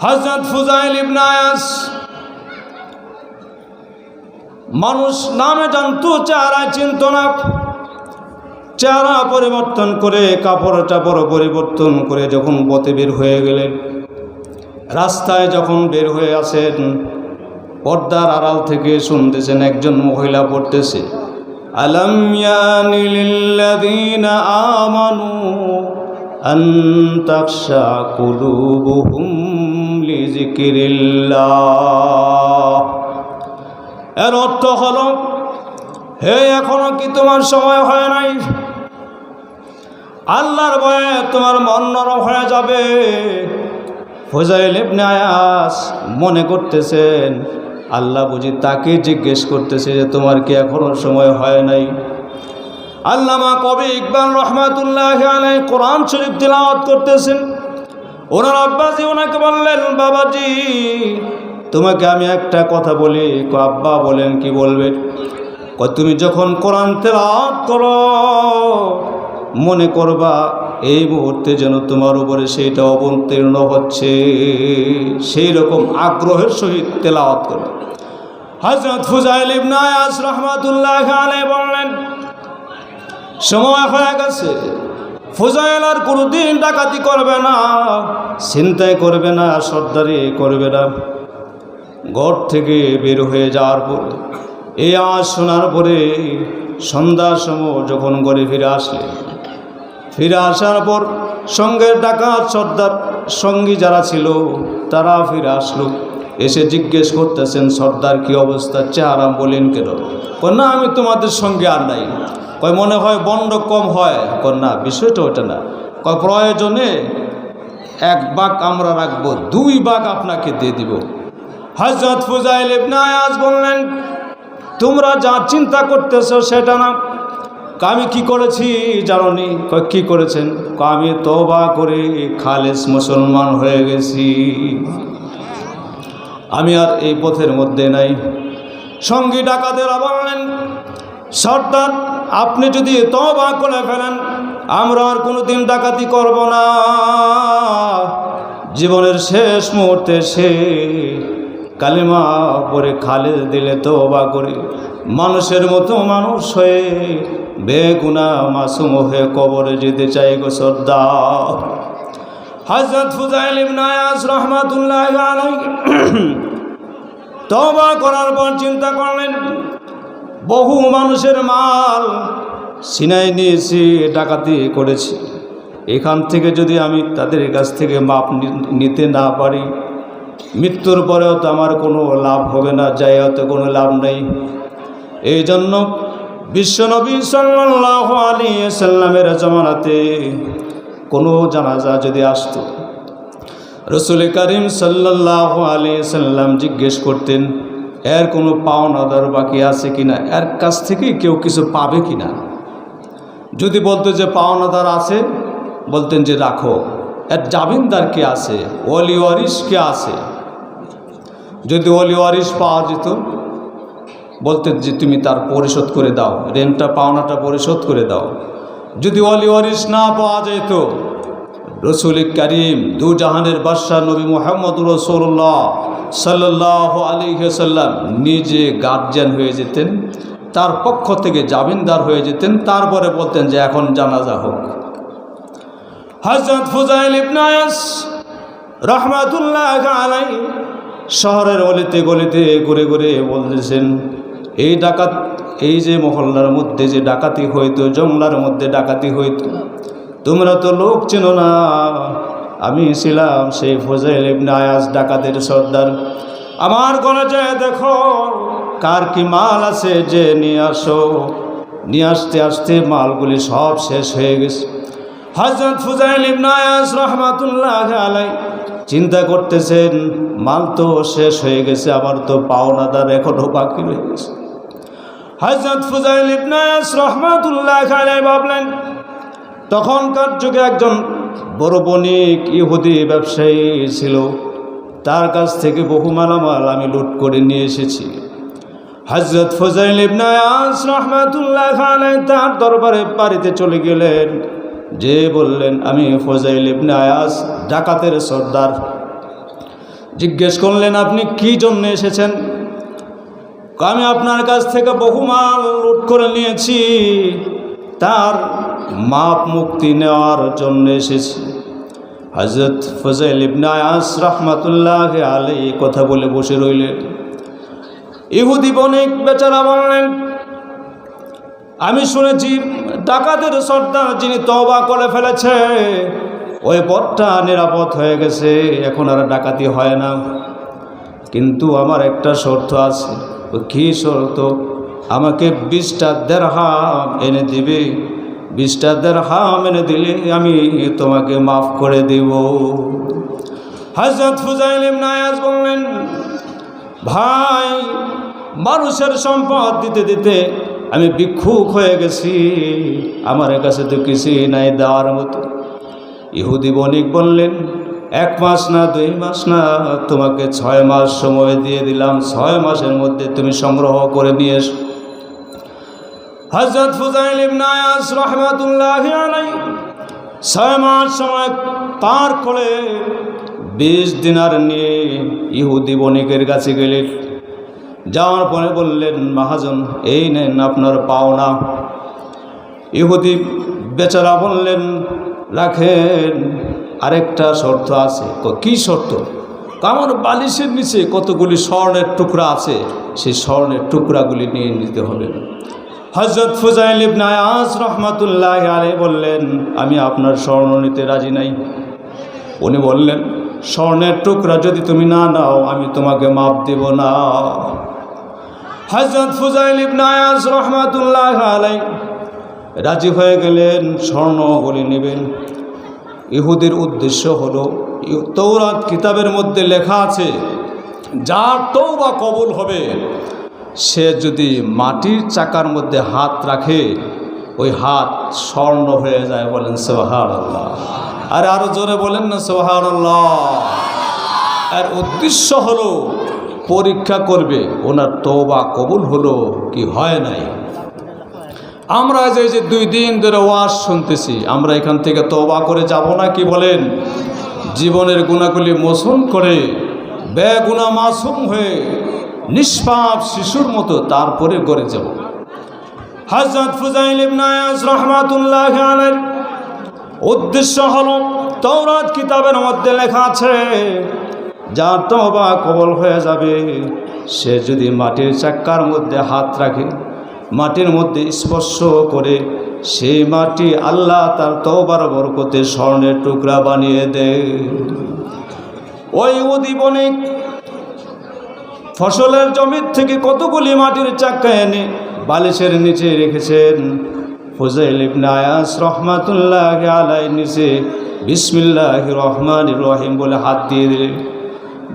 হযরত ফুজাইল ইবনে আয়াস মানুষ নামে জানতো, চেহারা চিনত না। চেহারা পরিবর্তন করে, কাপড় টাপড় পরিবর্তন করে যখন পথে বের হয়ে গেলেন, রাস্তায় যখন বের হয়ে আসেন, পর্দার আড়াল থেকে শুনতেছেন একজন মহিলা পড়তেছে, আলাম ইয়ানি লিল্লাযীনা আমানু আন তাখশা কুলুবুহুম লিযিকরিল্লাহ। এর অর্থ হলো, হে এখনো কি তোমার সময় হয় নাই? আল্লাহর ভয়ে তোমার মন নরম হয়ে যাবে। ফুজাইল ইবনে আয়াস মনে করতেছেন আল্লাহ বুঝি তাকে জিজ্ঞেস করতেছে যে তোমার কি এখনো সময় হয় নাই? আল্লামা কবি ইকবাল রহমাতুল্লাহি আলাইহি কোরআন শরীফ তিলাওয়াত করতেছেন। ওনার আব্বাজি ওনাকে বললেন, বাবাজি তোমাকে আমি একটা কথা বলি। আব্বা বলেন, কি বলবেন? তুমি যখন কোরআন তেলাওয়াত করো মনে করবা এই মুহূর্তে যেন তোমার উপরে সেইটা অবতীর্ণ হচ্ছে, সেই রকম আগ্রহের সহিত তেলাওয়াত করো। হযরত ফুজাইল ইবনে আয়াস রাহমাতুল্লাহি আলাইহি বললেন, সময় হয়ে গেছে। ফুজাইল আর কোনোদিন ডাকাতি করবে না, ছিনতাই করবে না, সর্দারি করবে না। ঘর থেকে বের হয়ে যাওয়ার পর এই আওয়াজ শোনার পরে সন্ধ্যার সময় যখন ঘরে ফিরে আসলেন, ফিরে আসার পর সঙ্গের ডাকাত সর্দার সঙ্গী যারা ছিল তারা ফিরে আসলো। এসে জিজ্ঞেস করতেছেন, সর্দার কি অবস্থা, চেহারা বলেন কেন? না আমি তোমাদের সঙ্গে আর নাই। কয় মনে হয় বন্ড কম হয়? না বিষয়টা ওটা না। কয় প্রয়োজনে 1 ভাগ আমরা রাখবো, 2 ভাগ আপনাকে দিয়ে দিব। হযরত ফুজাইল ইবনে আয়াস বললেন, তোমরা যা চিন্তা করতেছো সেটা না। আমি কি করেছি জানো নি? কি করেছেন? আমি তওবা করে খালেস মুসলমান হয়ে গেছি, আমি আর এই পথের মধ্যে নাই। সঙ্গী ডাকাতেরা বললেন, সর্দার আপনি যদি তওবা করে ফেলেন আমরা আর কোনোদিন ডাকাতি করব না। জীবনের শেষ মুহূর্তে সে কালেমা পরে খালেদ দিলে তওবা করে মানুষের মতো মানুষ হয়ে বেগুনাহ মাসুম হয়ে কবরে যেতে চাই গো সর্দার। হযরত ফুজাইল ইবনে আয়াস রাহমাতুল্লাহি আলাইহি তওবা করার পর চিন্তা করলেন, বহু মানুষের মাল ছিনাই নিয়েছি, ডাকাতি করেছি, এখান থেকে যদি আমি তাদের কাছ থেকে মাপ নিতে না পারি, মৃত্যুর পরেও তো আমার কোনো লাভ হবে না, যাইয়াতে কোনো লাভ নেই। এই জন্য বিশ্বনবী সাল্লাল্লাহু আলাইহি ওয়াসাল্লামের জামানাতে কোনো জানাজা যদি আসতো, রাসূল করিম সাল্লাল্লাহু আলাইহি ওয়াসাল্লাম জিজ্ঞেস করতেন এর কোনো পাওনাদার বাকি আছে কিনা, এর কাছ থেকে কেউ কিছু পাবে কিনা। যদি বলতো যে পাওনাদার আছে, বলতেন যে রাখো। এর জামিনদার কে আছে, ওলি ওয়ারিস কে আছে? যদি ওলি ওয়ারিস পাওয়া যেত বলতেন যে তুমি তার পরিশোধ করে দাও, রেন্টটা পাওনাটা পরিশোধ করে দাও। যদি ওলি ওয়ারিস না পাওয়া যেত, রাসূল করিম দু জাহানের বাদশা নবী মুহাম্মদুর রাসূলুল্লাহ সাল্লাল্লাহু আলাইহি ওয়াসাল্লাম নিজে গার্জিয়ান হয়ে যেতেন, তার পক্ষ থেকে জামিনদার হয়ে যেতেন, তারপরে বলতেন যে এখন জানাজা হোক। হযরত ফুজাইল ইবনে আয়াস রাহমাতুল্লাহি আলাইহি শহরের অলিতে গলিতে ঘুরে ঘুরে বলতেছেন, এই ডাকাত, এই যে মহল্লার মধ্যে যে ডাকাতি হইতো, জংলার মধ্যে ডাকাতি হইতো, তোমরা তো লোক চেনো না, আমি ছিলাম সেই ফুজাইল ইবনে আয়াস ডাকাতের সর্দার। আমার ঘরে যায় দেখো কার কি মাল আছে, যে নিয়ে আসো। নিয়ে আসতে আসতে মালগুলি সব শেষ হয়ে গেছে। হযরত ফুজাইল ইবনে আয়াস রাহমাতুল্লাহি আলাইহি চিন্তা করতেছেন, মাল তো শেষ হয়ে গেছে, আমার তো পাওনাদার এখনো বাকি রয়ে গেছে। হযরত ফুজাইল ইবনে আয়াস রাহমাতুল্লাহি আলাইহি ভাবলেন, তখনকার যুগে একজন বড় বণিক ইহুদি ব্যবসায়ী ছিল, তার কাছ থেকে বহু মালামাল আমি লুট করে নিয়ে এসেছি। হযরত ফুজাইল ইবনে আয়াস রাহমাতুল্লাহি আলাইহি তার দরবারে বাড়িতে চলে গেলেন, যে বললেন আমি ফুজাইল ইবনে আয়াস ডাকাতের সর্দার। জিজ্ঞেস করলেন, আপনি কি জন্য এসেছেন? আমি আপনার কাছ থেকে বহু মাল লুট করে নিয়েছি, তার মাপ মুক্তি নেওয়ার জন্য এসেছি। হযরত ফুযাইল ইবনে আয়াস রাহমাতুল্লাহি আলাইহি কথা বলে বসে রইলেন। ইহুদি বণিক বেচারা বললেন, আমি শুনেছি ডাকাতের সর্দার যিনি তওবা করে ফেলেছে ওই পথটা নিরাপদ হয়ে গেছে, এখন আর ডাকাতি হয় না। কিন্তু আমার একটা শর্ত আছে। কি শর্ত? আমাকে 20টা দিরহাম এনে দিবে। 20টা দিরহাম এনে দিলে আমি তোমাকে মাফ করে দেব। হযরত ফুযাইল ইবনে আয়াস বললেন, ভাই, মানুষের সম্পদ দিতে দিতে আমি ভিক্ষুক হয়ে গেছি, আমার কাছে তো কিছুই নাই দেওয়ার মতো। ইহুদি বণিক বললেন, 1 মাস না 2 মাস না, তোমাকে 6 মাস সময় দিয়ে দিলাম, 6 মাসের মধ্যে তুমি সংগ্রহ করে নিয়ে এসো। হযরত ফুযাইল ইবনে আয়াস রাহমাতুল্লাহি আলাইহি 6 মাস সময় পার করে 20 দিনার নিয়ে ইহুদি বণিকের কাছে গেলেন। যাওয়ার পরে বললেন, মহাজন, এই নেন আপনার পাওনা। ইহুদি বেচারা বললেন, রাখেন, আরেকটা শর্ত আছে। কি শর্ত? আমার বালিশের নিচে কতগুলি স্বর্ণের টুকরা আছে, সেই স্বর্ণের টুকরাগুলি নিয়ে নিতে হবে। হযরত ফুযাইল ইবনে আয়াস রাহমাতুল্লাহি আলাইহি বললেন, আমি আপনার স্বর্ণ নিতে রাজি নাই। উনি বললেন, স্বর্ণের টুকরা যদি তুমি না নাও আমি তোমাকে মাপ দেব না। হযরত ফুযাইল ইবনে আয়াস রাহমাতুল্লাহি আলাইহি রাজি হয়ে গেলেন, স্বর্ণগুলি নেবেন। ইহুদির উদ্দেশ্য হলো, তৌরাত কিতাবের মধ্যে লেখা আছে, যার তওবা কবুল হবে সে যদি মাটির চাকার মধ্যে হাত রাখে ওই হাত স্বর্ণ হয়ে যায়। বলেন সুবহানাল্লাহ। আর আরো জোরে বলেন না সুবহানাল্লাহ। এর উদ্দেশ্য হলো পরীক্ষা করবে ওনার তওবা কবুল হলো কি হয় নাই। আমরা যে 2 দিন ধরে ওয়াজ শুনতেছি, আমরা এখান থেকে তওবা করে যাব না কি বলেন? জীবনের গুনাহগুলি মোচন করে বেগুনাহ মাসুম হয়ে নিষ্পাপ শিশুর মতো তারপরে গড়ে যাব। হযরত ফুযাইল ইবনে আয়াস রাহমাতুল্লাহি আলাইহি উদ্দেশ্য হলো, তওরাত কিতাবের মধ্যে লেখা আছে, যার তওবা কবুল হয়ে যাবে সে যদি মাটির চাক্কার মধ্যে হাত রাখে, মাটির মধ্যে স্পর্শ করে, সেই মাটি আল্লাহ তার তওবার বরকতে স্বর্ণের টুকরা বানিয়ে দেয়। ওই ইহুদি বণিক ফসলের জমির থেকে কতগুলি মাটির চাক্কা এনে বালিশের নিচে রেখেছেন। ফুযাইল ইবনে আয়াস রাহমাতুল্লাহি আলাইহি নিচে বিসমিল্লাহির রহমানির রহিম বলে হাত দিয়ে দিলেন।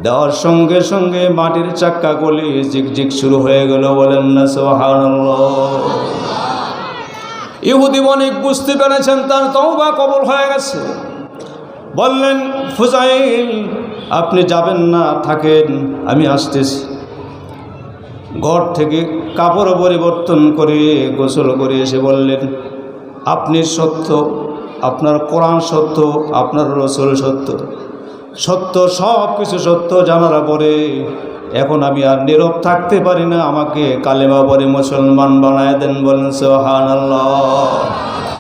দেওয়ার সঙ্গে সঙ্গে মাটির চাক্কাগুলি জিকজিক শুরু হয়ে গেল। বলেন না সুবহানাল্লাহ। ইহুদি বণিক বুঝতে পেরেছেন তার তওবা কবুল হয়ে গেছে। বললেন, ফুযাইল, আপনি যাবেন না, থাকেন, আমি আসতেছি। ঘর থেকে কাপড় পরিবর্তন করে গোসল করে এসে বললেন, আপনি সত্য, আপনার কোরআন সত্য, আপনার রাসূল সত্য, সত্য, সব কিছু সত্য জানার পরে এখন আমি আর নীরব থাকতে পারি না, আমাকে কালেমা পড়ে মুসলমান বানায় দেন। বলেন সুবহানাল্লাহ।